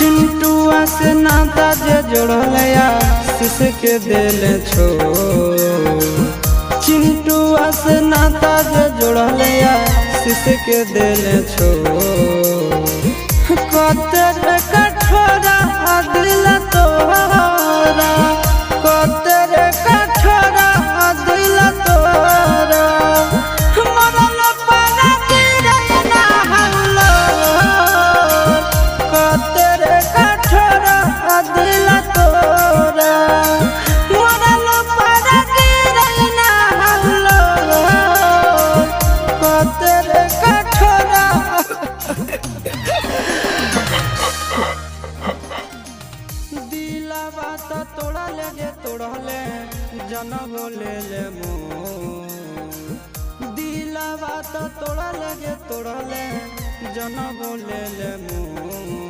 चिंटुआ से नाता जे जोड़लया शीश के दिल छो। चिंटुआ से नाता जे जोड़लया शीश के दिल छो। कतर कठोरा दिल तोरा, कतर कठोरा दिल तोरा। मरल पाना गिरे ना हौलो, कतर कठोरा दिल तोरा। मरल पाना गिरे ना हौलो, कतर कठोरा। दिलवा तो तोड़ा ले तोड़ले जनम ले ले मोर। दिलवा तो तोड़ा ले तोड़ले जनम ले ले मोर।